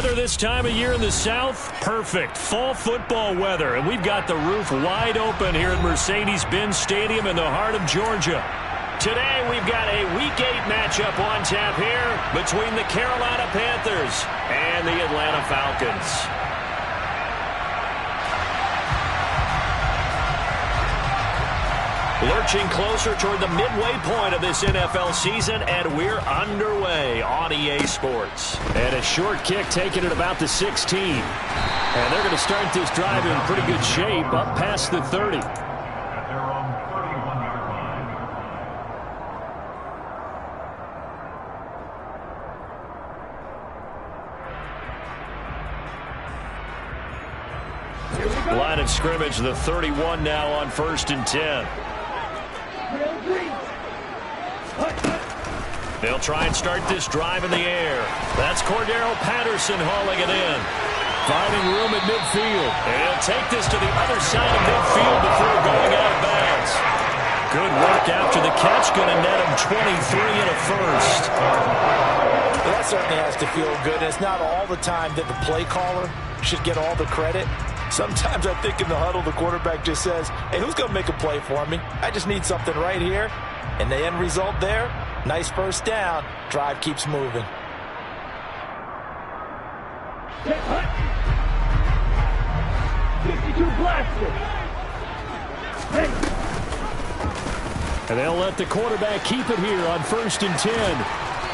Weather this time of year in the South, perfect. Fall football weather, and we've got the roof wide open here at Mercedes-Benz Stadium in the heart of Georgia. Today we've got a Week 8 matchup on tap here between the Carolina Panthers and the Atlanta Falcons. Lurching closer toward the midway point of this NFL season, and we're underway on EA Sports. And a short kick taken at about the 16. And they're going to start this drive in pretty good shape up past the 30. Line of scrimmage, the 31 now on 1st and 10. They'll try and start this drive in the air. That's Cordero Patterson hauling it in. Finding room at midfield. And he'll take this to the other side of midfield before going out of bounds. Good work after the catch. Going to net him 23 and a first. Well, that certainly has to feel good. It's not all the time that the play caller should get all the credit. Sometimes I think in the huddle, the quarterback just says, hey, who's going to make a play for me? I just need something right here. And the end result there, nice first down. Drive keeps moving. Get hut. 52 blaster. Hey. And they'll let the quarterback keep it here on 1st and 10.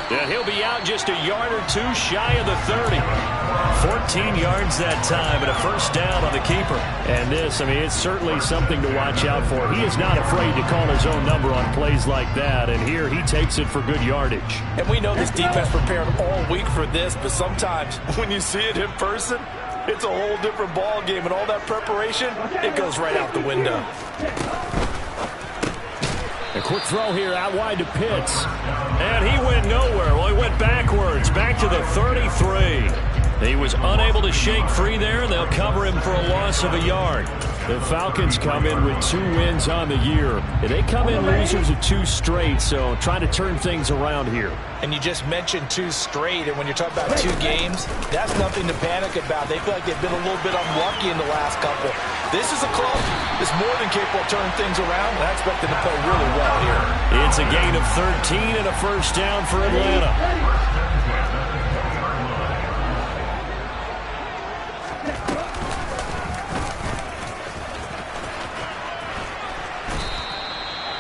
And he'll be out just a yard or two shy of the 30. 14 yards that time and a first down on the keeper. And this, I mean, it's certainly something to watch out for. He is not afraid to call his own number on plays like that. And here he takes it for good yardage. And we know this defense prepared all week for this, but sometimes when you see it in person, it's a whole different ball game. And all that preparation, it goes right out the window. A quick throw here out wide to Pitts. And he went nowhere. Well, he went backwards, back to the 33. He was unable to shake free there, and they'll cover him for a loss of a yard. The Falcons come in with 2 wins on the year. They come in losers of 2 straight, so trying to turn things around here. And you just mentioned 2 straight, and when you're talking about 2 games, that's nothing to panic about. They feel like they've been a little bit unlucky in the last couple. This is a club that's more than capable of turning things around, and I expect them to play really well here. It's a gain of 13 and a first down for Atlanta.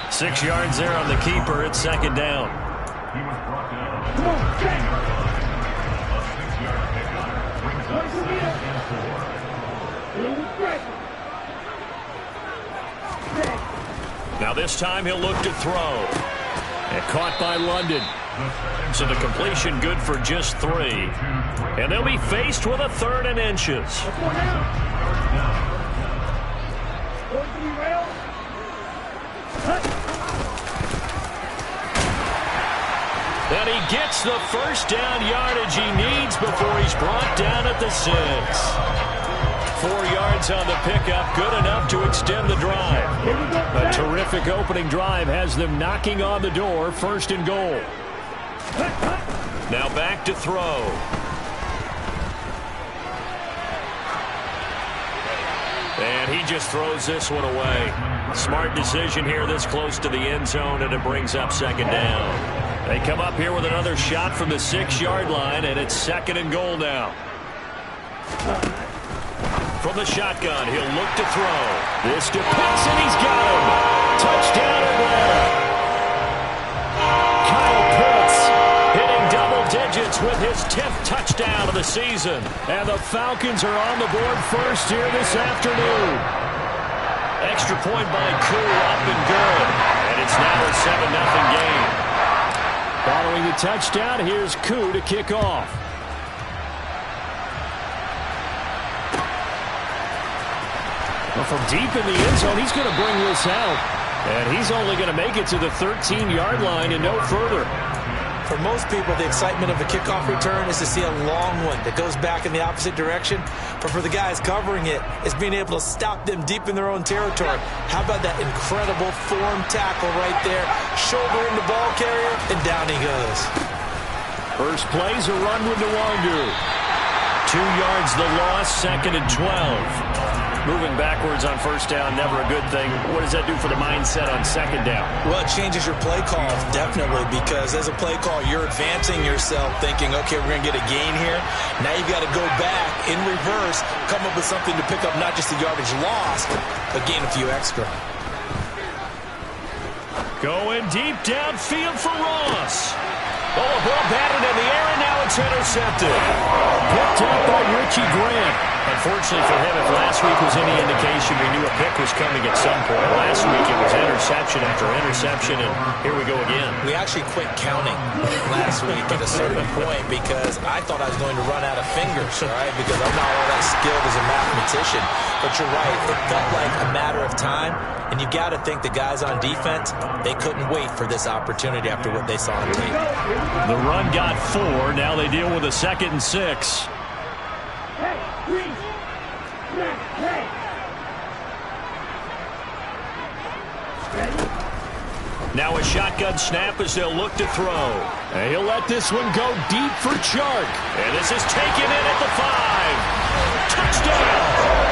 Six yards there on the keeper. It's second down. Now this time he'll look to throw. And caught by London. So the completion good for just 3. And they'll be faced with a 3rd and inches. And he gets the first down yardage he needs before he's brought down at the 6. 4 yards on the pickup, good enough to extend the drive. A terrific opening drive has them knocking on the door, 1st and goal. Now back to throw. And he just throws this one away. Smart decision here this close to the end zone, and it brings up second down. They come up here with another shot from the 6-yard line, and it's 2nd and goal now. From the shotgun, he'll look to throw. This to Pitts, and he's got him. Touchdown, Atlanta. Kyle Pitts hitting double digits with his 10th touchdown of the season. And the Falcons are on the board first here this afternoon. Extra point by Koo, up and good. And it's now a 7-0 game. Following the touchdown, here's Koo to kick off. Well, from deep in the end zone, he's going to bring this out. And he's only going to make it to the 13-yard line and no further. For most people, the excitement of a kickoff return is to see a long one that goes back in the opposite direction. But for the guys covering it, it's being able to stop them deep in their own territory. How about that incredible form tackle right there? Shoulder in the ball carrier, and down he goes. First play's a run with Nwandu. 2 yards the loss, 2nd and 12. Moving backwards on first down, never a good thing. What does that do for the mindset on 2nd down? Well, it changes your play call, definitely, because as a play call, you're advancing yourself thinking, okay, we're going to get a gain here. Now you've got to go back in reverse, come up with something to pick up not just the yardage lost, but gain a few extra. Going deep downfield for Ross. Oh, a ball batted in the air, and now it's intercepted. Picked up by Richie Grant. Unfortunately for him, if last week was any indication, we knew a pick was coming at some point. Last week it was interception after interception, and here we go again. We actually quit counting last week at a certain point because I thought I was going to run out of fingers, all right, because I'm not all that skilled as a mathematician. But you're right, it felt like a matter of time, and you got to think the guys on defense, they couldn't wait for this opportunity after what they saw on tape. The run got 4. Now they deal with a 2nd and 6. Hey, freeze! Hey! Ready? Now a shotgun snap as they'll look to throw. And he'll let this one go deep for Chark. And this is taken in at the 5. Touchdown!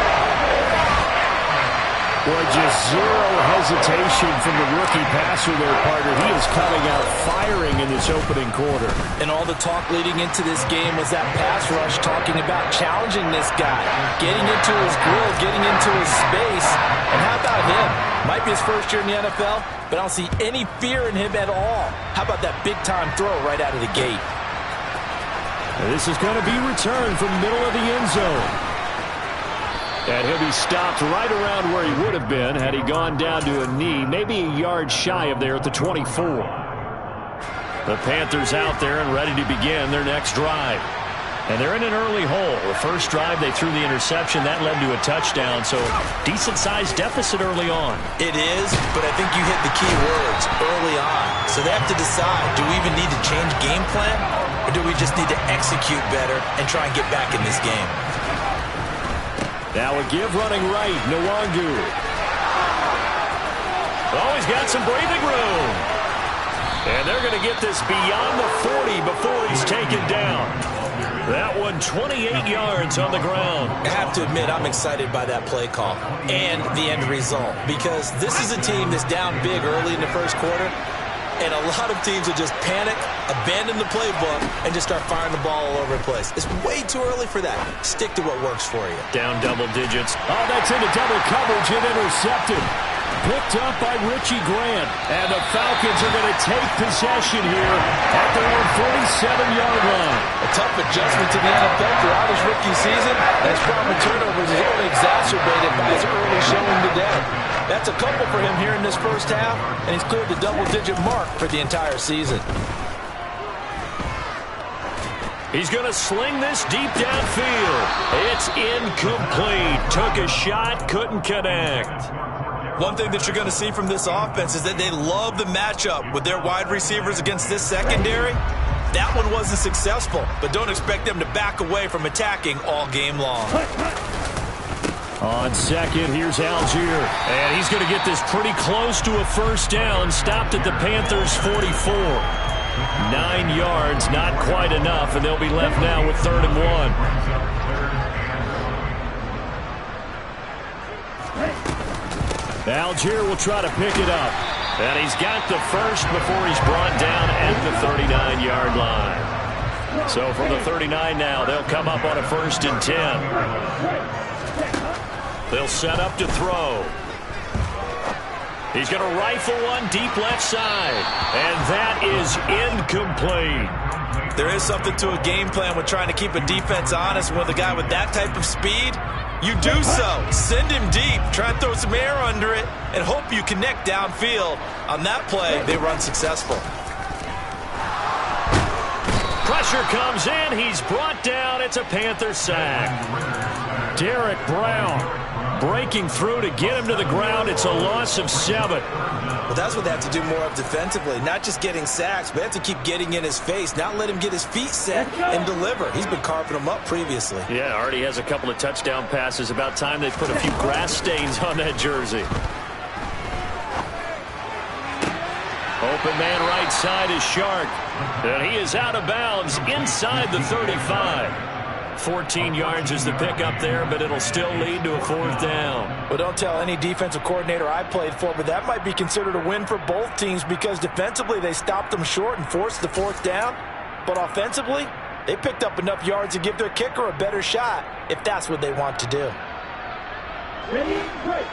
Boy, just zero hesitation from the rookie passer there, partner. He is coming out firing in this opening quarter. And all the talk leading into this game was that pass rush talking about challenging this guy, getting into his grill, getting into his space. And how about him? Might be his first year in the NFL, but I don't see any fear in him at all. How about that big-time throw right out of the gate? And this is going to be returned from middle of the end zone. And he'll be stopped right around where he would have been had he gone down to a knee, maybe a yard shy of there at the 24. The Panthers out there and ready to begin their next drive. And they're in an early hole. The first drive, they threw the interception. That led to a touchdown, so decent-sized deficit early on. It is, but I think you hit the key words early on. So they have to decide, do we even need to change game plan, or do we just need to execute better and try and get back in this game? Now a give running right, Nwangu. Oh, he's got some breathing room. And they're going to get this beyond the 40 before he's taken down. That one 28 yards on the ground. I have to admit, I'm excited by that play call and the end result, because this is a team that's down big early in the first quarter. And a lot of teams will just panic, abandon the playbook, and just start firing the ball all over the place. It's way too early for that. Stick to what works for you. Down double digits. Oh, that's into double coverage and intercepted. Picked up by Richie Grant. And the Falcons are going to take possession here at their own 47-yard line. A tough adjustment to the NFL throughout his rookie season. His problem with turnovers is only exacerbated by his early showing today. That's a couple for him here in this first half, and he's cleared the double-digit mark for the entire season. He's going to sling this deep downfield. It's incomplete. Took a shot, couldn't connect. One thing that you're going to see from this offense is that they love the matchup with their wide receivers against this secondary. That one wasn't successful, but don't expect them to back away from attacking all game long. On second, here's Algier. And he's going to get this pretty close to a first down. Stopped at the Panthers' 44. 9 yards, not quite enough, and they'll be left now with 3rd and 1. Algier will try to pick it up. And he's got the first before he's brought down at the 39-yard line. So from the 39 now, they'll come up on a 1st and 10. They'll set up to throw. He's going to rifle one deep left side. And that is incomplete. There is something to a game plan with trying to keep a defense honest. With a guy with that type of speed, you do so. Send him deep. Try and throw some air under it and hope you connect downfield. On that play, they were unsuccessful. Pressure comes in. He's brought down. It's a Panther sack. Derek Brown breaking through to get him to the ground. It's a loss of 7. Well, that's what they have to do more of defensively. Not just getting sacks, but they have to keep getting in his face. Not let him get his feet set and deliver. He's been carving them up previously. Yeah, already has a couple of touchdown passes. About time they put a few grass stains on that jersey. Open man right side is Shark. And he is out of bounds inside the 35. 14 yards is the pickup there, but it'll still lead to a 4th down. Well, don't tell any defensive coordinator I played for, but that might be considered a win for both teams because defensively they stopped them short and forced the 4th down. But offensively, they picked up enough yards to give their kicker a better shot if that's what they want to do. Ready, break.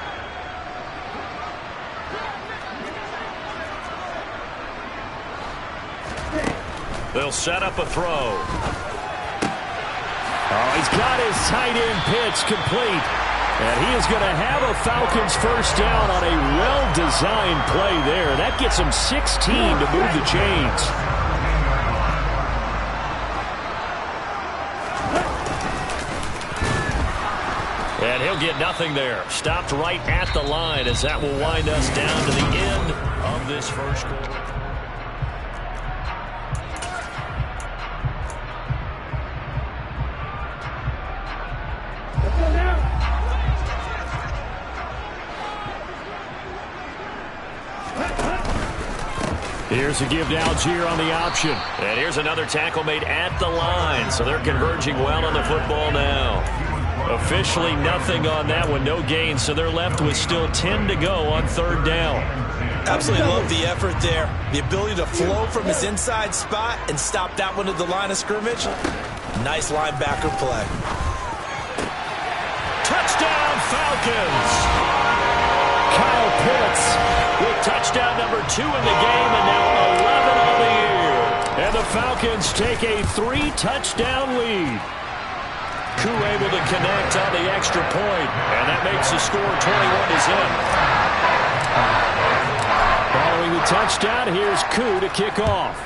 They'll set up a throw. Oh, he's got his tight end pitch complete. And he is going to have a Falcons first down on a well-designed play there. That gets him 16 to move the chains. And he'll get nothing there. Stopped right at the line as that will wind us down to the end of this first quarter. Here's a give to Algier on the option. And here's another tackle made at the line. So they're converging well on the football now. Officially nothing on that one. No gain. So they're left with still 10 to go on 3rd down. Absolutely love the effort there. The ability to flow from his inside spot and stop that one at the line of scrimmage. Nice linebacker play. Touchdown Falcons! Kyle Pitts with touchdown number 2 in the game and now 11 on the year. And the Falcons take a 3-touchdown lead. Koo able to connect on the extra point, and that makes the score 21-0. Following the touchdown, here's Koo to kick off.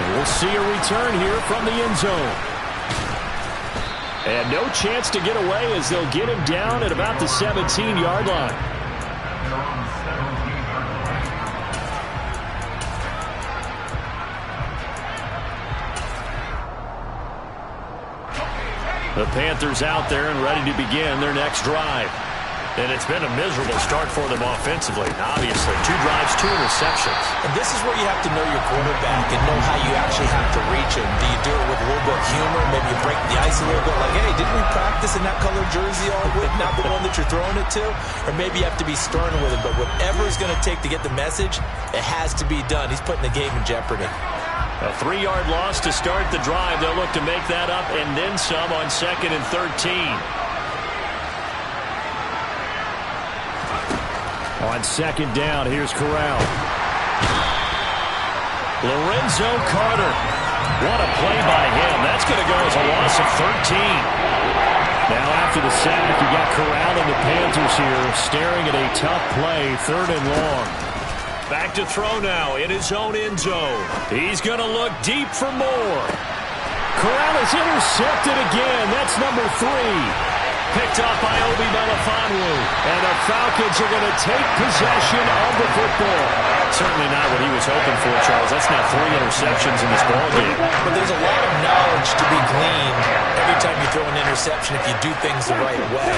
And we'll see a return here from the end zone. And no chance to get away as they'll get him down at about the 17-yard line. The Panthers out there and ready to begin their next drive. And it's been a miserable start for them offensively. Obviously, 2 drives, 2 interceptions. And this is where you have to know your quarterback and know how you actually have to reach him. Do you do it with a little bit of humor? Maybe you break the ice a little bit like, hey, didn't we practice in that colored jersey all week, not the one that you're throwing it to? Or maybe you have to be stern with him. But whatever it's going to take to get the message, it has to be done. He's putting the game in jeopardy. A 3-yard loss to start the drive. They'll look to make that up and then some on 2nd and 13. On 2nd down, here's Corral. Lorenzo Carter. What a play by him. That's going to go as a loss of 13. Now after the sack, you got Corral and the Panthers here staring at a tough play, 3rd and long. Back to throw now in his own end zone. He's going to look deep for more. Corral is intercepted again. That's number 3. Picked off by Obi Melifonwu. And the Falcons are going to take possession of the football. Certainly not what he was hoping for, Charles. That's now 3 interceptions in this ballgame. But there's a lot of knowledge to be gleaned every time you throw an interception if you do things the right way.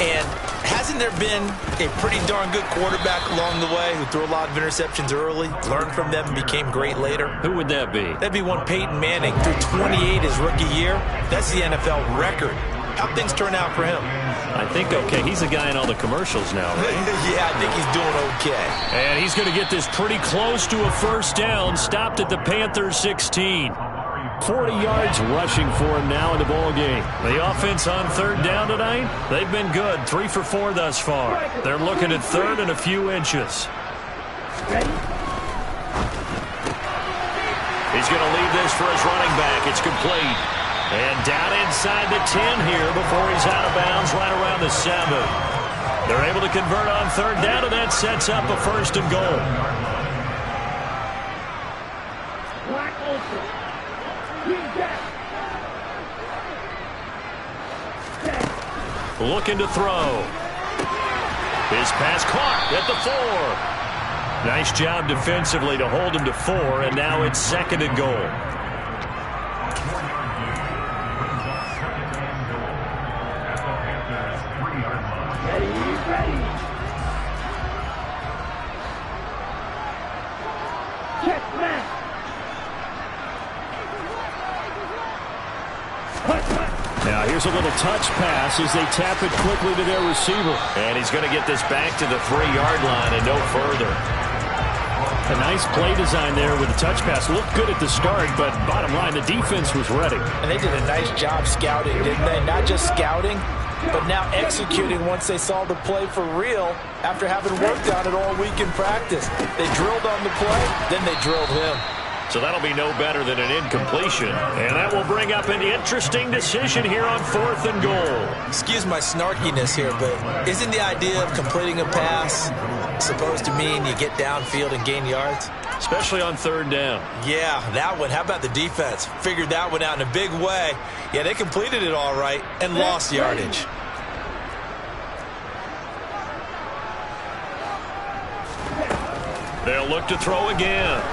And hasn't there been a pretty darn good quarterback along the way who threw a lot of interceptions early, learned from them, and became great later? Who would that be? That'd be one Peyton Manning. Threw 28 his rookie year. That's the NFL record. How'd things turn out for him? I think okay. He's the guy in all the commercials now, right? Yeah, I think he's doing okay. And he's going to get this pretty close to a first down. Stopped at the Panthers 16. 40 yards rushing for him now in the ball game. The offense on 3rd down tonight, they've been good. 3 for 4 thus far. They're looking at 3rd and a few inches. He's going to leave this for his running back. It's complete. And down inside the 10 here before he's out of bounds right around the 7. They're able to convert on 3rd down, and that sets up a 1st and goal. Black Ultra. Green back. Looking to throw. His pass caught at the 4. Nice job defensively to hold him to 4, and now it's 2nd and goal. Now here's a little touch pass as they tap it quickly to their receiver. And he's going to get this back to the 3-yard line and no further. A nice play design there with the touch pass. Looked good at the start, but bottom line, the defense was ready. And they did a nice job scouting, didn't they? Not just scouting, but now executing once they saw the play for real after having worked on it all week in practice. They drilled on the play, then they drilled him. So that'll be no better than an incompletion. And that will bring up an interesting decision here on 4th and goal. Excuse my snarkiness here, but isn't the idea of completing a pass supposed to mean you get downfield and gain yards? Especially on 3rd down. Yeah, that one. How about the defense? Figured that one out in a big way. Yeah, they completed it all right and lost yardage. They'll look to throw again.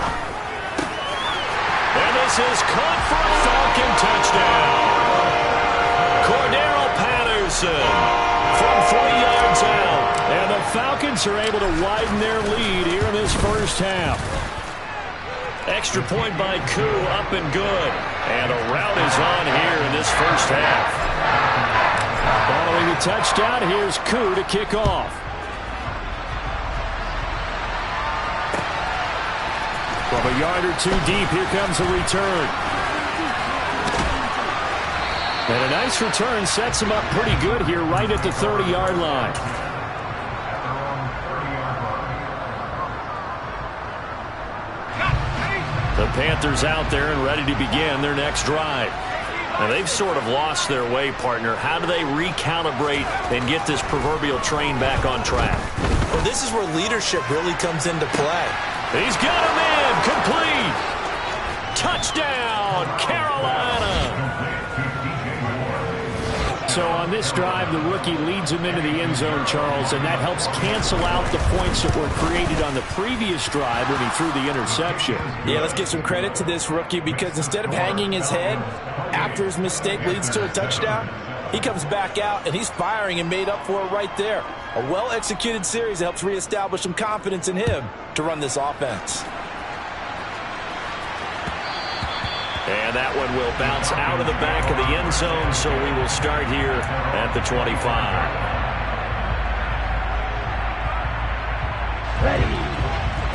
And this is caught for a Falcon touchdown. Cordero Patterson from 3 yards out. And the Falcons are able to widen their lead here in this first half. Extra point by Koo, up and good. And a route is on here in this first half. Following the touchdown, here's Koo to kick off. From a yard or two deep, here comes a return. And a nice return sets him up pretty good here right at the 30-yard line. The Panthers out there and ready to begin their next drive. Now they've sort of lost their way, partner. How do they recalibrate and get this proverbial train back on track? Well, this is where leadership really comes into play. He's got him in. Complete. Touchdown, Carolina. So on this drive, the rookie leads him into the end zone, Charles, and that helps cancel out the points that were created on the previous drive when he threw the interception. Yeah, let's give some credit to this rookie because instead of hanging his head after his mistake leads to a touchdown, he comes back out and he's firing and made up for it right there. A well-executed series that helps reestablish some confidence in him to run this offense. And that one will bounce out of the back of the end zone, so we will start here at the 25. Ready.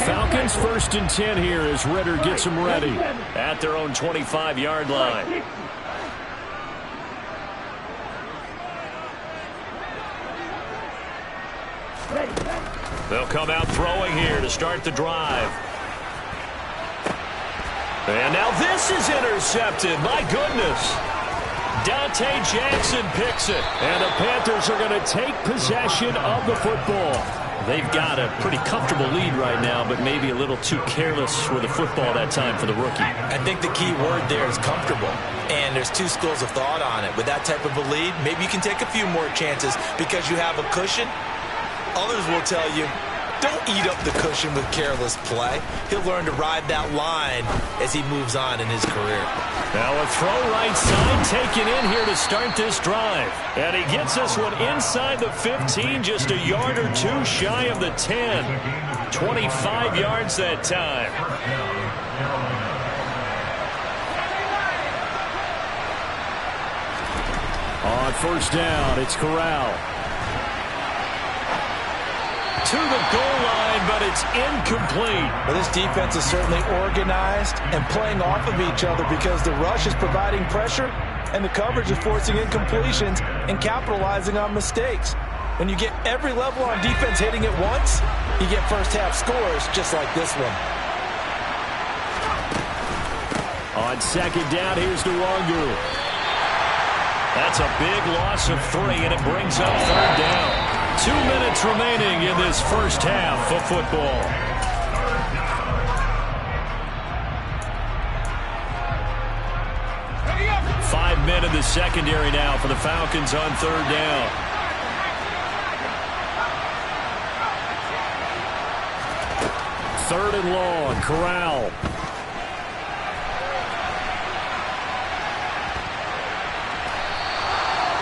Falcons 1st and 10 here as Ritter gets them ready. At their own 25-yard line. They'll come out throwing here to start the drive. And now this is intercepted. My goodness. Dante Jackson picks it. And the Panthers are going to take possession of the football. They've got a pretty comfortable lead right now, but maybe a little too careless with the football that time for the rookie. I think the key word there is comfortable. And there's two schools of thought on it. With that type of a lead, maybe you can take a few more chances because you have a cushion. Others will tell you, don't eat up the cushion with careless play. He'll learn to ride that line as he moves on in his career. Now a throw right side taken in here to start this drive. And he gets this one inside the 15, just a yard or two shy of the 10. 25 yards that time. On 1st down, it's Corral. To the goal line, but it's incomplete. Well, this defense is certainly organized and playing off of each other because the rush is providing pressure and the coverage is forcing incompletions and capitalizing on mistakes. When you get every level on defense hitting at once, you get first-half scores just like this one. On 2nd down, here's Nwangu. That's a big loss of 3, and it brings up 3rd down. 2 minutes remaining in this first half of football. Five men in the secondary now for the Falcons on 3rd down. Third and long, Corral.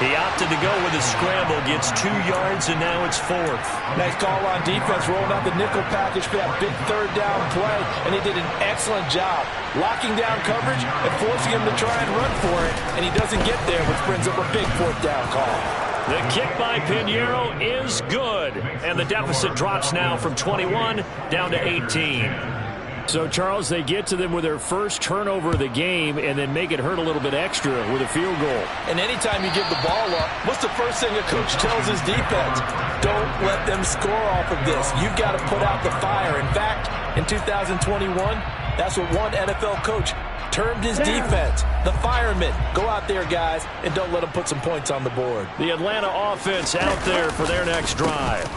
He opted to go with a scramble, gets 2 yards, and now it's 4th. Nice call on defense, rolling out the nickel package for that big third down play, and he did an excellent job locking down coverage and forcing him to try and run for it, and he doesn't get there, which brings up a big 4th down call. The kick by Pinheiro is good, and the deficit drops now from 21 down to 18. So, Charles, they get to them with their first turnover of the game and then make it hurt a little bit extra with a field goal. And anytime you give the ball up, what's the first thing a coach tells his defense? Don't let them score off of this. You've got to put out the fire. In fact, in 2021, that's what one NFL coach termed his defense, the firemen. Go out there, guys, and don't let them put some points on the board. The Atlanta offense out there for their next drive.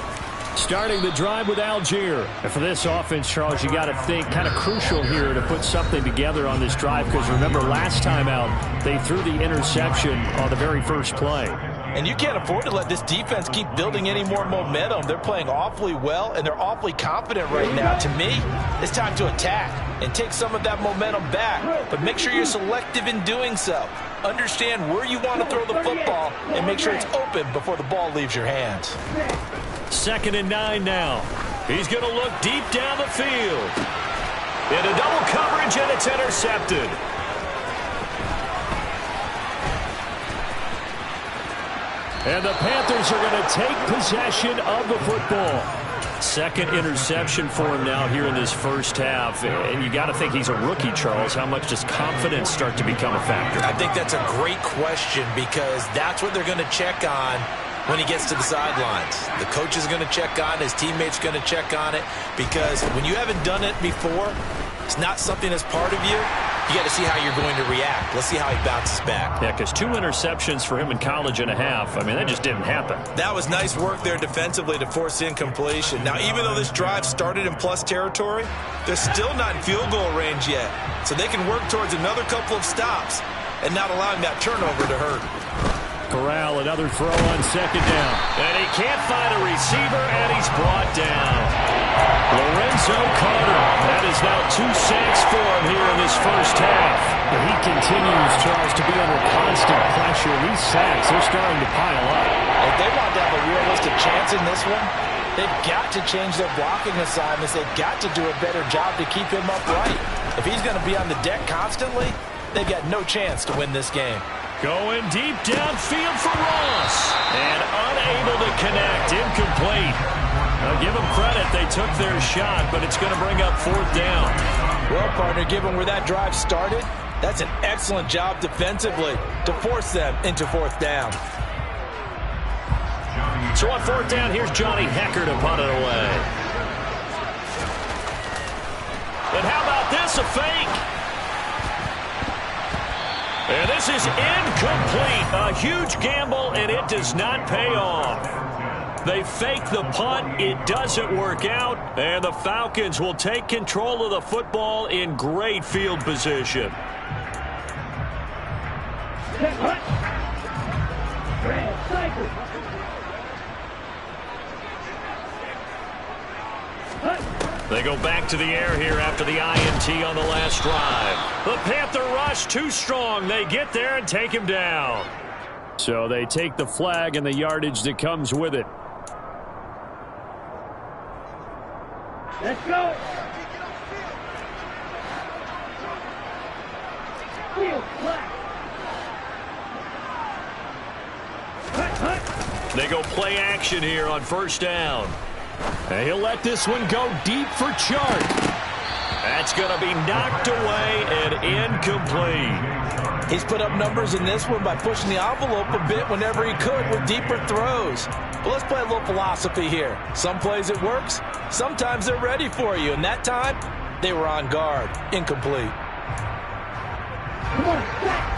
Starting the drive with Algier. And for this offense, Charles, you got to think kind of crucial here to put something together on this drive, because remember last time out, they threw the interception on the very first play. And you can't afford to let this defense keep building any more momentum. They're playing awfully well, and they're awfully confident right now. To me, it's time to attack and take some of that momentum back. But make sure you're selective in doing so. Understand where you want to throw the football and make sure it's open before the ball leaves your hands. 2nd and 9 now. He's going to look deep down the field. Into double coverage, and it's intercepted. And the Panthers are going to take possession of the football. 2nd interception for him now here in this first half. And you got to think he's a rookie, Charles. How much does confidence start to become a factor? I think that's a great question, because that's what they're going to check on when he gets to the sidelines. The coach is going to check on it. His teammates going to check on it, because when you haven't done it before, it's not something that's part of you. You got to see how you're going to react. Let's see how he bounces back. Yeah, because 2 interceptions for him in college and a half. I mean, that just didn't happen. That was nice work there defensively to force incompletion. Now, even though this drive started in plus territory, they're still not in field goal range yet. So they can work towards another couple of stops and not allowing that turnover to hurt. Corral, another throw on 2nd down. And he can't find a receiver, and he's brought down. Lorenzo Carter. That is now 2 sacks for him here in this first half. And he continues, Charles, to be under constant pressure. These sacks, they're starting to pile up. If they want to have a realistic chance in this one, they've got to change their blocking assignments. They've got to do a better job to keep him upright. If he's going to be on the deck constantly, they've got no chance to win this game. Going deep downfield for Ross. And unable to connect. Incomplete. I'll give them credit. They took their shot, but it's going to bring up 4th down. Well, partner, given where that drive started, that's an excellent job defensively to force them into 4th down. So on 4th down, here's Johnny Hecker to punt it away. And how about this, a fake? And this is incomplete. A huge gamble, and it does not pay off. They fake the punt. It doesn't work out. And the Falcons will take control of the football in great field position. They go back to the air here after the INT on the last drive. The Panther rush too strong. They get there and take him down. So they take the flag and the yardage that comes with it. Let's go. They go play action here on 1st down. And he'll let this one go deep for Chart. That's going to be knocked away and incomplete. He's put up numbers in this one by pushing the envelope a bit whenever he could with deeper throws. But let's play a little philosophy here. Some plays it works. Sometimes they're ready for you. And that time, they were on guard. Incomplete.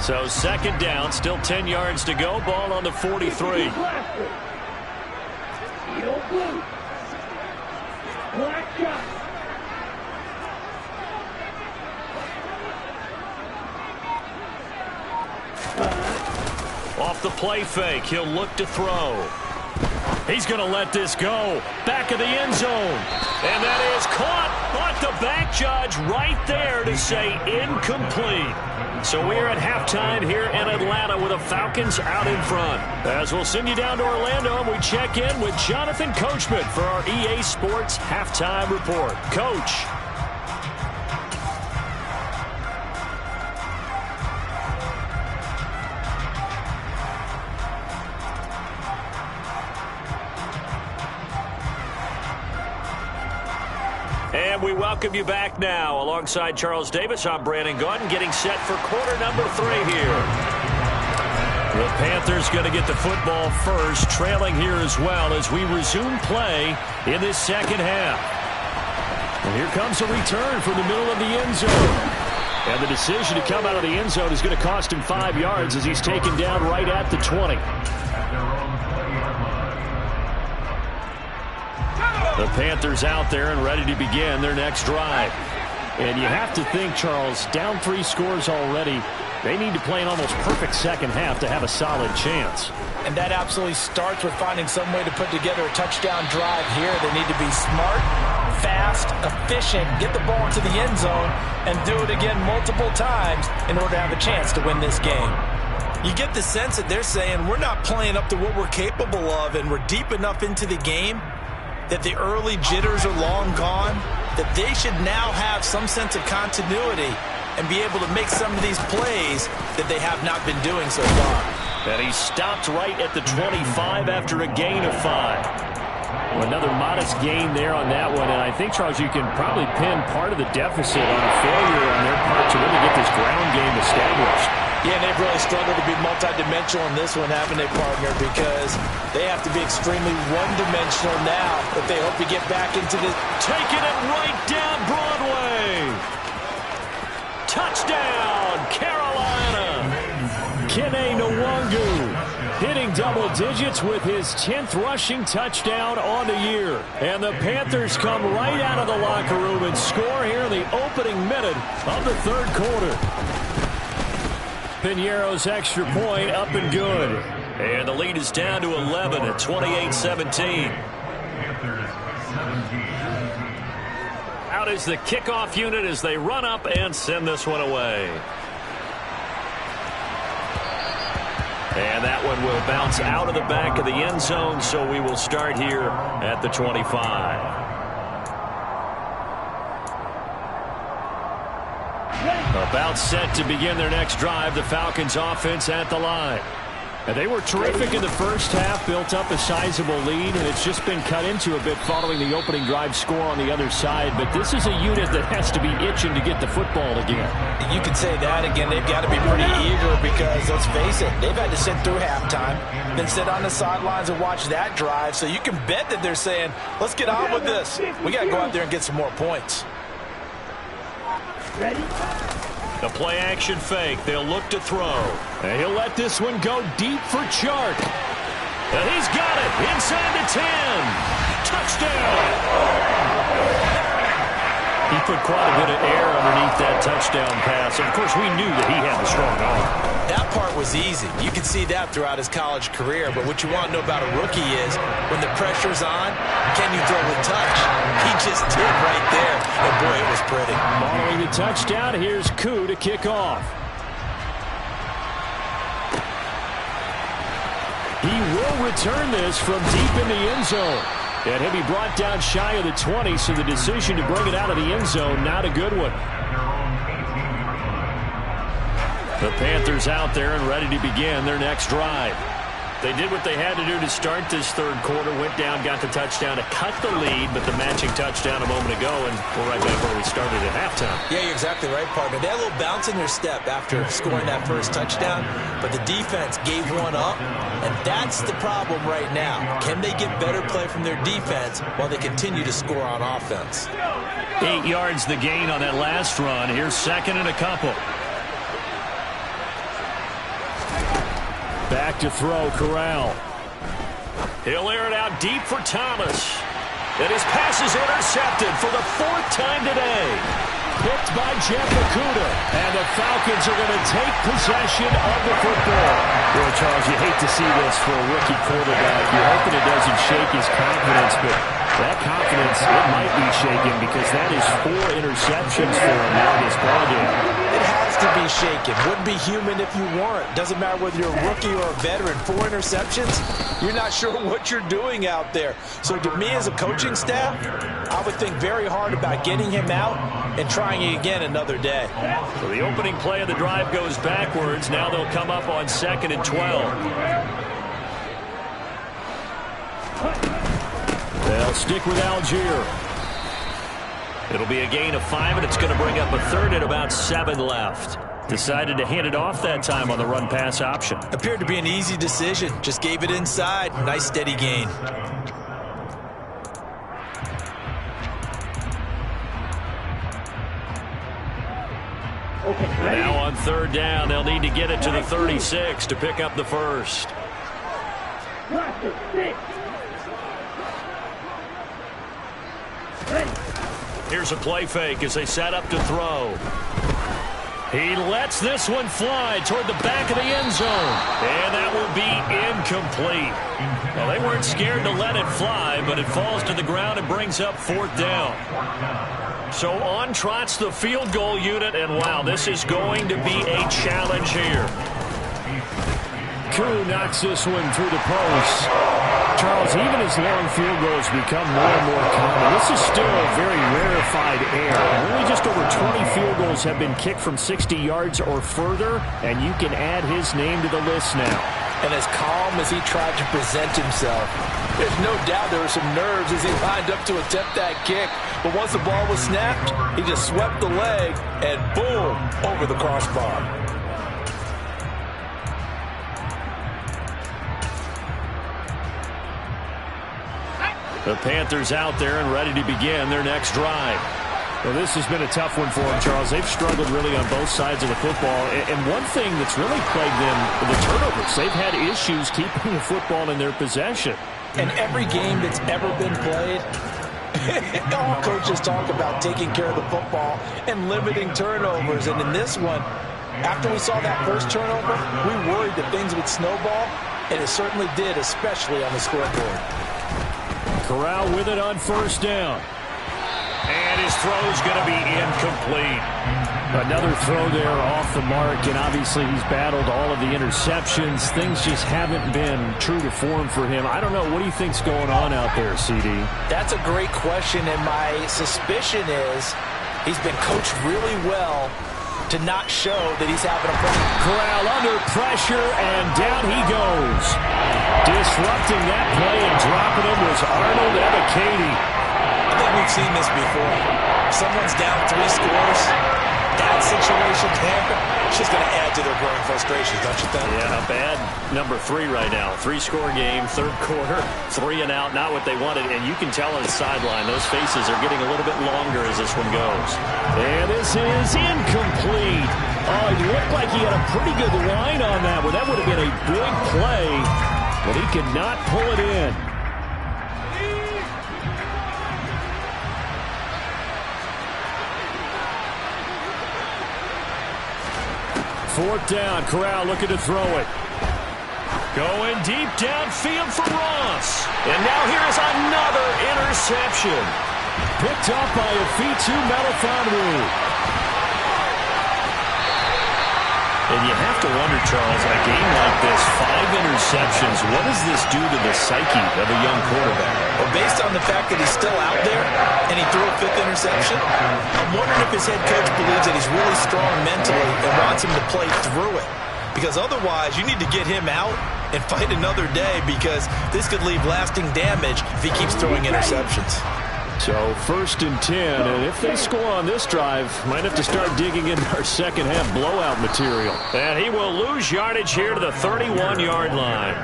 So 2nd down, still 10 yards to go. Ball on the 43. Off the play fake, he'll look to throw. He's going to let this go. Back of the end zone. And that is caught. But the back judge right there to say incomplete. So we are at halftime here in Atlanta with the Falcons out in front. As we'll send you down to Orlando, and we check in with Jonathan Coachman for our EA Sports Halftime Report. Coach. And we welcome you back now. Alongside Charles Davis, I'm Brandon Gaudin, getting set for quarter number 3 here. The Panthers going to get the football first, trailing here as well as we resume play in this second half. And here comes a return from the middle of the end zone. And the decision to come out of the end zone is going to cost him 5 yards as he's taken down right at the 20. The Panthers out there and ready to begin their next drive. And you have to think, Charles, down 3 scores already. They need to play an almost perfect second half to have a solid chance. And that absolutely starts with finding some way to put together a touchdown drive here. They need to be smart, fast, efficient, get the ball into the end zone, and do it again multiple times in order to have a chance to win this game. You get the sense that they're saying we're not playing up to what we're capable of, and we're deep enough into the game that the early jitters are long gone, that they should now have some sense of continuity and be able to make some of these plays that they have not been doing so far. And he stopped right at the 25 after a gain of 5. Well, another modest gain there on that one, and I think, Charles, you can probably pin part of the deficit on a failure on their part to really get this ground game established. Yeah, and they've really struggled to be multidimensional in this one, haven't they, partner? Because they have to be extremely one-dimensional now if they hope to get back into this. Taking it right down Broadway. Touchdown, Carolina. Kene Nwangu hitting double digits with his 10th rushing touchdown on the year. And the Panthers come right out of the locker room and score here in the opening minute of the third quarter. Piñeiro's extra point up and good. And the lead is down to 11 at 28-17. Out is the kickoff unit as they run up and send this one away. And that one will bounce out of the back of the end zone, so we will start here at the 25. About set to begin their next drive, the Falcons offense at the line. And they were terrific in the first half, built up a sizable lead, and it's just been cut into a bit following the opening drive score on the other side. But this is a unit that has to be itching to get the football again. You could say that again. They've got to be pretty eager because, let's face it, they've had to sit through halftime, then sit on the sidelines and watch that drive. So you can bet that they're saying, let's get on with this. We got to go out there and get some more points. Ready? The play action fake. They'll look to throw. And he'll let this one go deep for Chark. And he's got it inside the 10. Touchdown. He put quite a bit of air underneath that touchdown pass. Of course, we knew that he had the strong arm. That part was easy. You can see that throughout his college career. But what you want to know about a rookie is when the pressure's on, can you throw a touch? He just did right there. And boy, it was pretty. Following the touchdown, here's Koo to kick off. He will return this from deep in the end zone. And he'll be brought down shy of the 20, so the decision to bring it out of the end zone, not a good one. The Panthers out there and ready to begin their next drive. They did what they had to do to start this third quarter, went down, got the touchdown to cut the lead, but the matching touchdown a moment ago, and we're right back where we started at halftime. Yeah, you're exactly right, partner. They had a little bounce in their step after scoring that first touchdown, but the defense gave one up, and that's the problem right now. Can they get better play from their defense while they continue to score on offense? 8 yards the gain on that last run. Here's second and a couple. Back to throw, Corral. He'll air it out deep for Thomas. And his pass is intercepted for the 4th time today. picked by Jeff Okudah. And the Falcons are going to take possession of the football. Well, Charles, you hate to see this for a rookie quarterback. You're hoping it doesn't shake his confidence, but that confidence, it might be shaken because that is 4 interceptions for him now in this ballgame. It has to be shaken. Wouldn't be human if you weren't. Doesn't matter whether you're a rookie or a veteran. 4 interceptions, you're not sure what you're doing out there. So to me as a coaching staff, I would think very hard about getting him out and trying it again another day. So the opening play of the drive goes backwards. Now they'll come up on 2nd and 12. They'll stick with Algier. It'll be a gain of 5, and it's going to bring up a 3rd and about 7 left. Decided to hand it off that time on the run-pass option. Appeared to be an easy decision. Just gave it inside. Nice steady gain. Now on 3rd down, they'll need to get it to the 36 to pick up the first. Here's a play fake as they set up to throw. He lets this one fly toward the back of the end zone. And that will be incomplete. Well, they weren't scared to let it fly, but it falls to the ground and brings up 4th down. So on trots the field goal unit, and wow, this is going to be a challenge here. Koo knocks this one through the post. Charles, even as long field goals become more and more common, this is still a very rarefied air. Only just over 20 field goals have been kicked from 60 yards or further, and you can add his name to the list now. And as calm as he tried to present himself, there's no doubt there were some nerves as he lined up to attempt that kick. But once the ball was snapped, he just swept the leg and boom, over the crossbar. The Panthers out there and ready to begin their next drive. Well, this has been a tough one for them, Charles. They've struggled really on both sides of the football. And one thing that's really plagued them, the turnovers. They've had issues keeping the football in their possession. In every game that's ever been played, all coaches talk about taking care of the football and limiting turnovers. And in this one, after we saw that first turnover, we worried that things would snowball, and it certainly did, especially on the scoreboard. Corral with it on 1st down. And his throw's going to be incomplete. Another throw there off the mark, and obviously he's battled all of the interceptions. Things just haven't been true to form for him. I don't know. What do you think's going on out there, CD? That's a great question, and my suspicion is he's been coached really well to not show that he's having a problem. Corral under pressure, and down he goes. Disrupting that play and dropping him was Arnold Ebiketie. I think we've seen this before. Someone's down 3 scores. That situation there, it's just going to add to their growing frustrations, don't you think? Yeah, bad number 3 right now. 3-score game, 3rd quarter, 3 and out, not what they wanted. And you can tell on the sideline, those faces are getting a little bit longer as this one goes. And this is incomplete. Oh, it looked like he had a pretty good line on that one. That would have been a big play, but he could not pull it in. Fourth down, Corral looking to throw it. Going deep downfield for Ross. And now here's another interception. Picked up by Afitu Melifonwu. And you have to wonder, Charles, in a game like this, 5 interceptions, what does this do to the psyche of a young quarterback? Well, based on the fact that he's still out there and he threw a 5th interception, I'm wondering if his head coach believes that he's really strong mentally and wants him to play through it. Because otherwise, you need to get him out and fight another day, because this could leave lasting damage if he keeps throwing interceptions. So 1st and 10, and if they score on this drive, might have to start digging into our second half blowout material. And he will lose yardage here to the 31-yard line.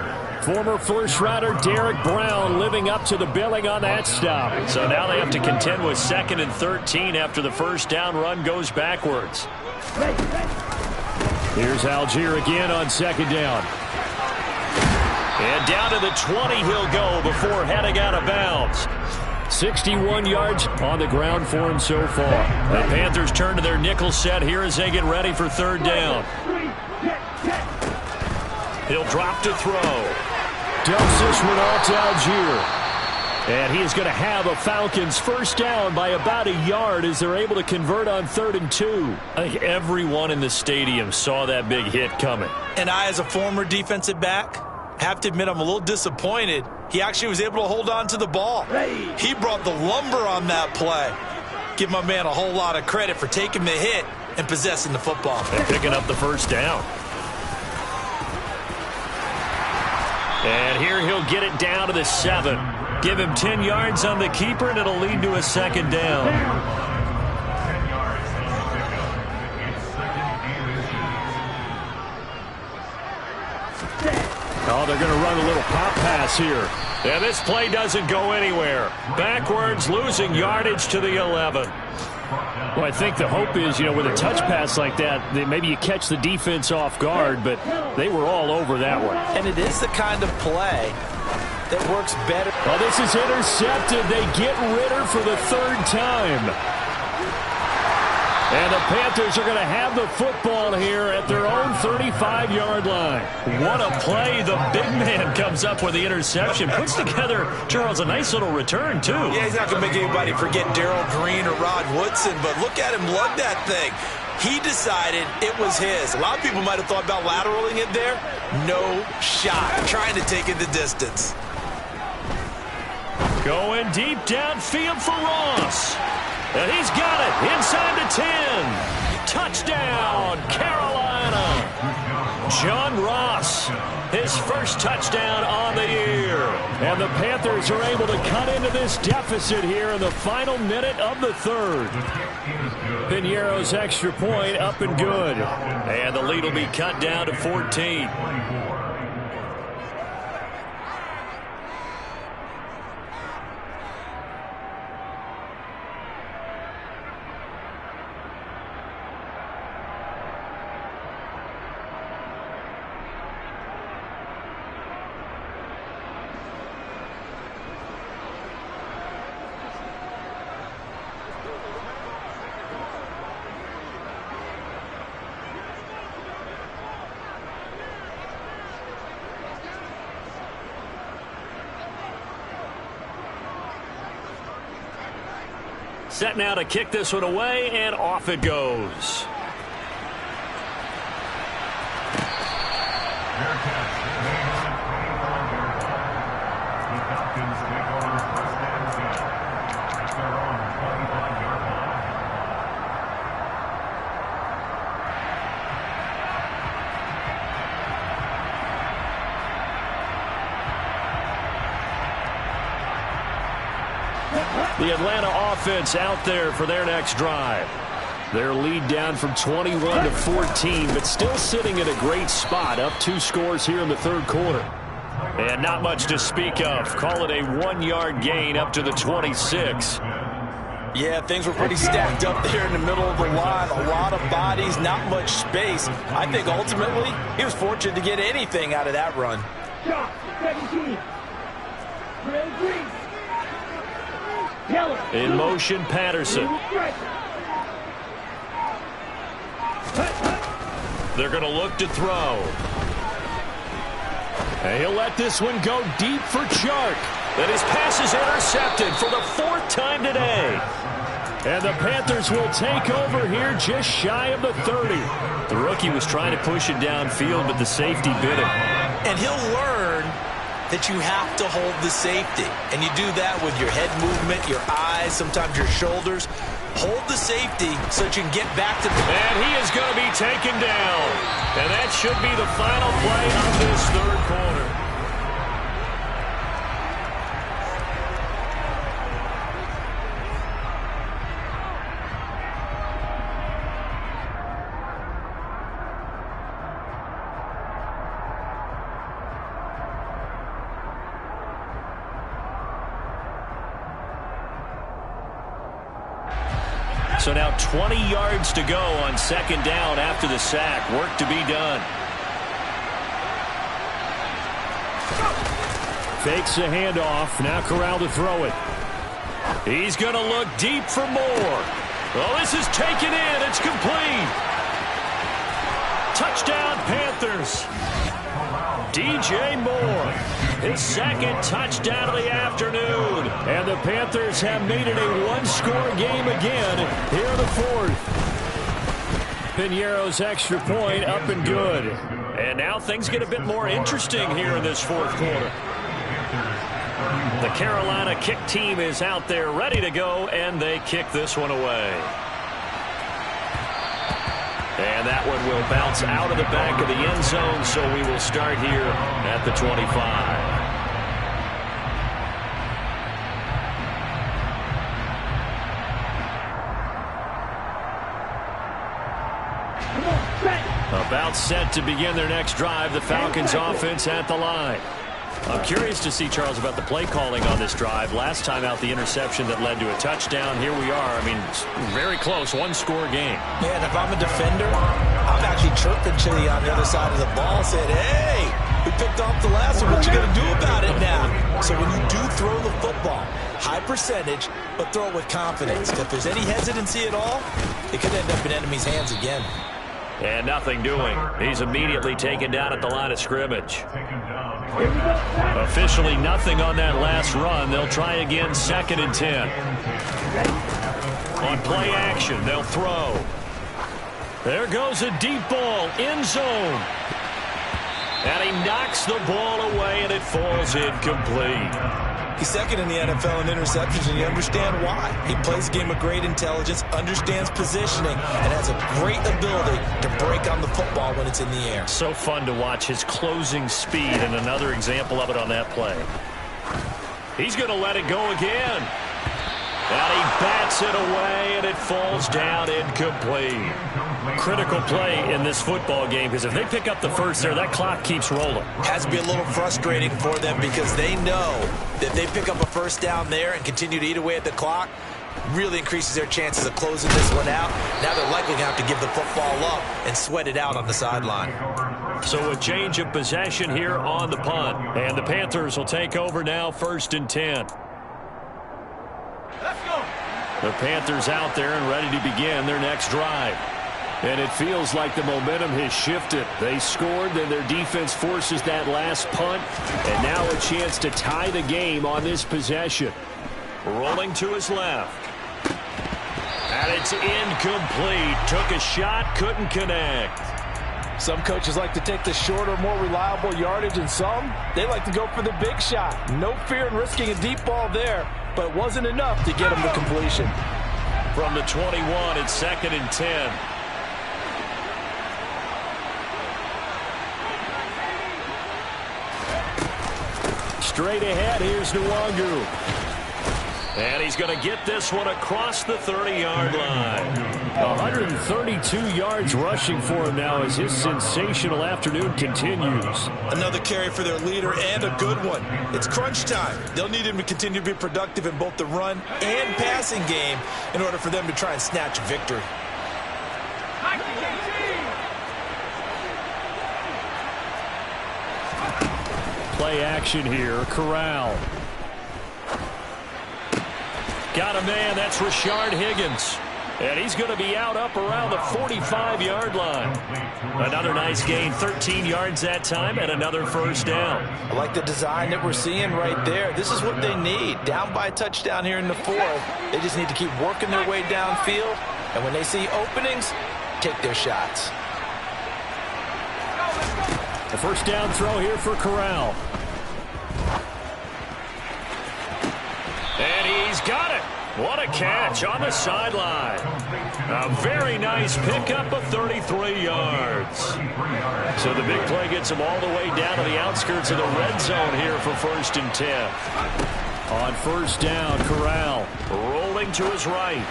Former first-rounder Derek Brown living up to the billing on that stop. So now they have to contend with 2nd and 13 after the first down run goes backwards. Here's Algier again on 2nd down. And down to the 20 he'll go before heading out of bounds. 61 yards on the ground for him so far. The Panthers turn to their nickel set here as they get ready for third down. He'll drop to throw. Dumps this one off to Algier. And he is going to have a Falcons first down by about a yard as they're able to convert on 3rd and 2. I think everyone in the stadium saw that big hit coming. And I, as a former defensive back, have to admit I'm a little disappointed. He actually was able to hold on to the ball. He brought the lumber on that play. Give my man a whole lot of credit for taking the hit and possessing the football. And picking up the first down. And here he'll get it down to the 7. Give him 10 yards on the keeper, and it'll lead to a second down. Oh, they're going to run a little pop pass here. And this play doesn't go anywhere. Backwards, losing yardage to the 11. Well, I think the hope is, with a touch pass like that, maybe you catch the defense off guard, but they were all over that one. And it is the kind of play that works better. Oh, this is intercepted. They get Ritter for the 3rd time. And the Panthers are going to have the football here at their own 35-yard line. What a play. The big man comes up with the interception. Puts together, Charles, a nice little return, too. Yeah, he's not going to make anybody forget Darrell Green or Rod Woodson, but look at him lug that thing. He decided it was his. A lot of people might have thought about lateraling it there. No shot. Trying to take it the distance. Going deep downfield for Ross. And he's got it inside the 10. Touchdown, Carolina. John Ross, his first touchdown on the year. And the Panthers are able to cut into this deficit here in the final minute of the 3rd. Piñeiro's extra point up and good. And the lead will be cut down to 14. Set now to kick this one away, and off it goes. The Atlanta offense out there for their next drive. Their lead down from 21 to 14, but still sitting in a great spot, up 2 scores here in the 3rd quarter. And not much to speak of. Call it a 1-yard gain up to the 26. Yeah, things were pretty stacked up there in the middle of the line. A lot of bodies, not much space. I think ultimately he was fortunate to get anything out of that run. In motion, Patterson. They're going to look to throw. And he'll let this one go deep for Chark. And his pass is intercepted for the 4th time today. And the Panthers will take over here just shy of the 30. The rookie was trying to push it downfield, but the safety bit him. And he'll learn that you have to hold the safety. And you do that with your head movement, your eyes, sometimes your shoulders. Hold the safety so that you can get back to the... And he is going to be taken down. And that should be the final play of this 3rd quarter. So now 20 yards to go on 2nd down after the sack. Work to be done. Fakes the handoff. Now Corral to throw it. He's going to look deep for more. Well, this is taken in. It's complete. Touchdown, Panthers. DJ Moore, his second touchdown of the afternoon. And the Panthers have made it a one-score game again here in the fourth. Piñeiro's extra point up and good. And now things get a bit more interesting here in this fourth quarter. The Carolina kick team is out there ready to go, and they kick this one away. And that one will bounce out of the back of the end zone, so we will start here at the 25. About set to begin their next drive, the Falcons offense at the line. I'm curious to see, Charles, about the play calling on this drive. Last time out, the interception that led to a touchdown. Here we are. I mean, very close, one-score game. Yeah, and if I'm a defender, I'm actually chirping Chili on the other side of the ball, saying, hey, we picked off the last one. What you going to do about it now? So when you do throw the football, high percentage, but throw it with confidence. If there's any hesitancy at all, it could end up in enemy's hands again. And nothing doing. He's immediately taken down at the line of scrimmage. Officially nothing on that last run. They'll try again, 2nd and 10. On play action, they'll throw. There goes a deep ball, end zone. And he knocks the ball away, and it falls incomplete. He's second in the NFL in interceptions, and you understand why. He plays a game of great intelligence, understands positioning, and has a great ability to break on the football when it's in the air. So fun to watch his closing speed, and another example of it on that play. He's going to let it go again. And he bats it away, and it falls down incomplete. Critical play in this football game, because if they pick up the first there, that clock keeps rolling. Has to be a little frustrating for them because they know that they pick up a first down there and continue to eat away at the clock, really increases their chances of closing this one out. Now they're likely going to have to give the football up and sweat it out on the sideline. So a change of possession here on the punt. And the Panthers will take over now, 1st and 10. Let's go. The Panthers out there and ready to begin their next drive. And it feels like the momentum has shifted. They scored, then their defense forces that last punt. And now a chance to tie the game on this possession. Rolling to his left. And it's incomplete. Took a shot, couldn't connect. Some coaches like to take the shorter, more reliable yardage, and some, they like to go for the big shot. No fear in risking a deep ball there, but it wasn't enough to get them to completion. From the 21, it's 2nd and 10. Straight ahead, here's Nwangu. And he's going to get this one across the 30-yard line. 132 yards rushing for him now as his sensational afternoon continues. Another carry for their leader and a good one. It's crunch time. They'll need him to continue to be productive in both the run and passing game in order for them to try and snatch a victory. Play action here. Corral. Got a man. That's Rashard Higgins. And he's going to be out up around the 45-yard line. Another nice gain. 13 yards that time and another first down. I like the design that we're seeing right there. This is what they need. Down by a touchdown here in the fourth. They just need to keep working their way downfield. And when they see openings, take their shots. The first down throw here for Corral. And he's got it. What a catch on the sideline. A very nice pickup of 33 yards. So the big play gets him all the way down to the outskirts of the red zone here for 1st and 10. On first down, Corral rolling to his right.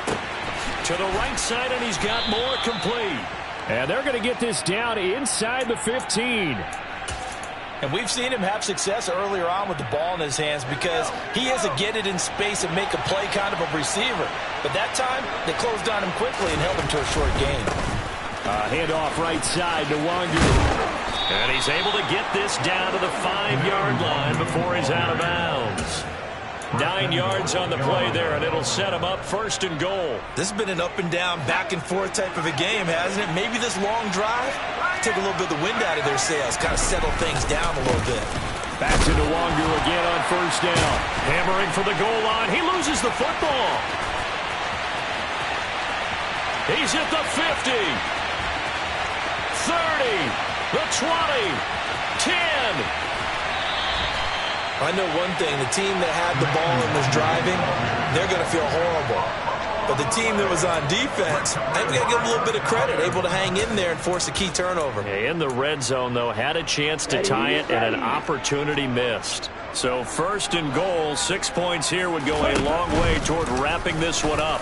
To the right side, and he's got more complete. And they're going to get this down inside the 15. And we've seen him have success earlier on with the ball in his hands because he has to get it in space and make a play kind of a receiver. But that time, they closed on him quickly and held him to a short gain. Handoff right side to Wangu. And he's able to get this down to the 5-yard line before he's out of bounds. 9 yards on the play there, and it'll set him up 1st and goal. This has been an up-and-down, back-and-forth type of a game, hasn't it? Maybe this long drive take a little bit of the wind out of their sails, kind of settle things down a little bit. Back to Nwangu again on 1st down. Hammering for the goal line. He loses the football. He's at the 50. 30. The 20. 10. I know one thing, the team that had the ball and was driving, they're going to feel horrible. But the team that was on defense, I think we got to give them a little bit of credit, able to hang in there and force a key turnover. In the red zone, though, had a chance to tie it and an opportunity missed. So 1st and goal, 6 points here would go a long way toward wrapping this one up.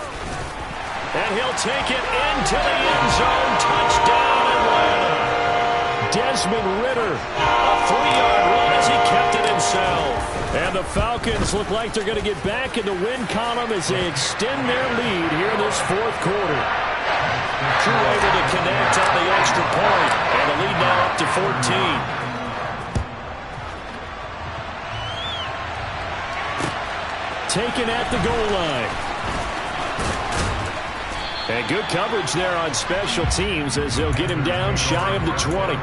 And he'll take it into the end zone. Touchdown, Atlanta. Desmond Ridder, a 3-yard run as he kept it himself. And the Falcons look like they're going to get back in the win column as they extend their lead here in this 4th quarter. Crew able to connect on the extra point, and the lead now up to 14. Taken at the goal line. And good coverage there on special teams as they'll get him down shy of the 20.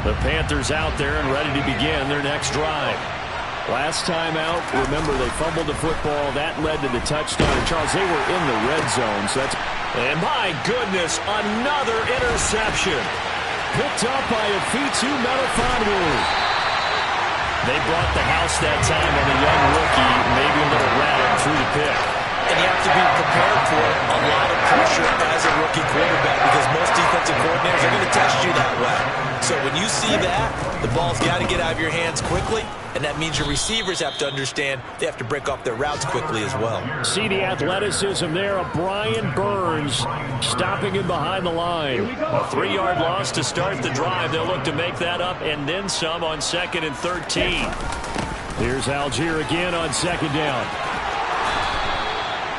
The Panthers out there and ready to begin their next drive. Last time out, remember they fumbled the football. That led to the touchdown. And Charles, they were in the red zone. So that's... And my goodness, another interception. Picked up by Afitu Melifonwu. They brought the house that time on a young rookie, maybe a little rattled through the pick. And you have to be prepared for a lot of pressure as a rookie quarterback because most defensive coordinators are going to test you that way. So when you see that, the ball's got to get out of your hands quickly, and that means your receivers have to understand they have to break off their routes quickly as well. See the athleticism there of Brian Burns stopping him behind the line. A 3-yard loss to start the drive. They'll look to make that up and then some on 2nd and 13. Here's Algier again on 2nd down.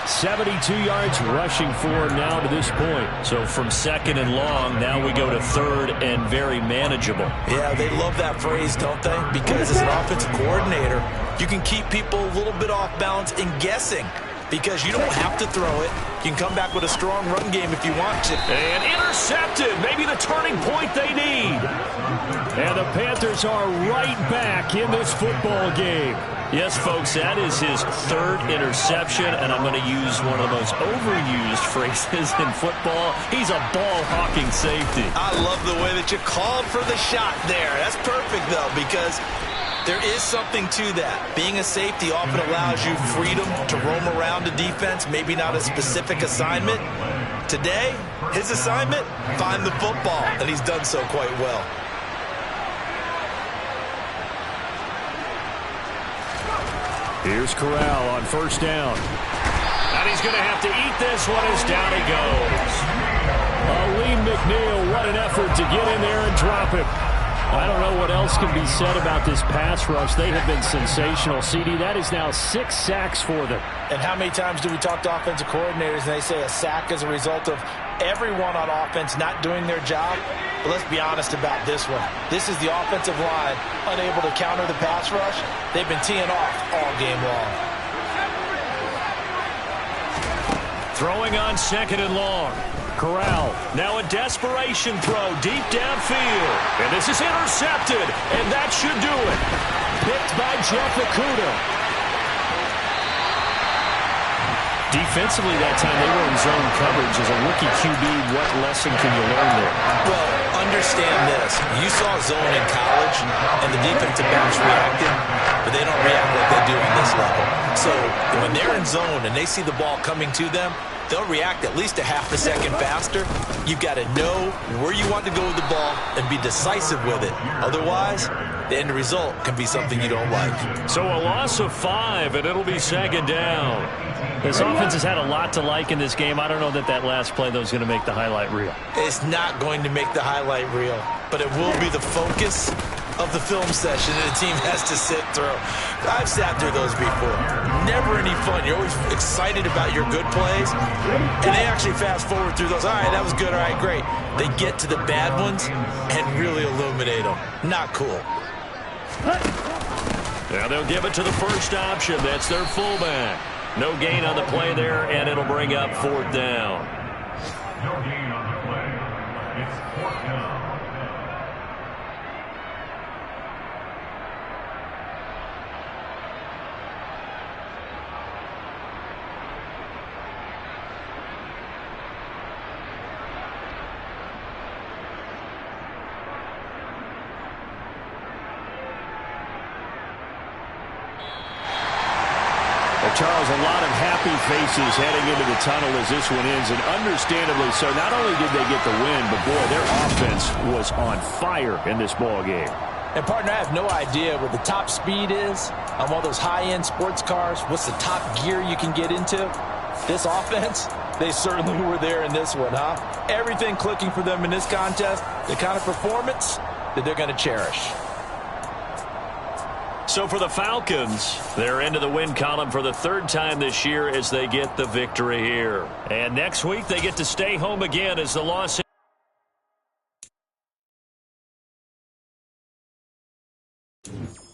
72 yards rushing for him now to this point. So from 2nd and long, now we go to 3rd and very manageable. Yeah, they love that phrase, don't they? Because as an offensive coordinator, you can keep people a little bit off balance and guessing because you don't have to throw it. You can come back with a strong run game if you want to. And intercepted. Maybe the turning point they need. And the Panthers are right back in this football game. Yes, folks, that is his 3rd interception, and I'm going to use one of the most overused phrases in football. He's a ball-hawking safety. I love the way that you called for the shot there. That's perfect, though, because there is something to that. Being a safety often allows you freedom to roam around the defense, maybe not a specific assignment. Today, his assignment, find the football, and he's done so quite well. Here's Corral on 1st down. And he's going to have to eat this one as down he goes. Aleem McNeil, what an effort to get in there and drop him. I don't know what else can be said about this pass rush. They have been sensational. CD, that is now 6 sacks for them. And how many times do we talk to offensive coordinators and they say a sack is a result of everyone on offense not doing their job? But let's be honest about this one. This is the offensive line unable to counter the pass rush. They've been teeing off all game long. Throwing on 2nd and long. Corral, now a desperation throw deep downfield. And this is intercepted, and that should do it. Picked by Jeff Okudah. Defensively that time, they were in zone coverage. As a rookie QB, what lesson can you learn there? Well, understand this. You saw zone in college, and the defensive backs reacted, but they don't react like they do on this level. So when they're in zone and they see the ball coming to them, they'll react at least a half a second faster. You've got to know where you want to go with the ball and be decisive with it. Otherwise, the end result can be something you don't like. So a loss of 5, and it'll be 2nd down. This offense has had a lot to like in this game. I don't know that last play, though, is going to make the highlight reel. It's not going to make the highlight reel, but it will be the focus of the film session that a team has to sit through. I've sat through those before. Never any fun. You're always excited about your good plays, and they actually fast forward through those. All right, that was good. All right, great. They get to the bad ones and really illuminate them. Not cool. Now they'll give it to the first option. That's their fullback. No gain on the play there, and it'll bring up 4th down. No gain on the play. It's 4th down. Charles, a lot of happy faces heading into the tunnel as this one ends, and understandably so. Not only did they get the win, but boy, their offense was on fire in this ball game. And partner, I have no idea what the top speed is on one of those high-end sports cars. What's the top gear you can get into? This offense, they certainly were there in this one, huh? Everything clicking for them in this contest, the kind of performance that they're going to cherish. So for the Falcons, they're into the win column for the 3rd time this year as they get the victory here. And next week, they get to stay home again as the Los Angeles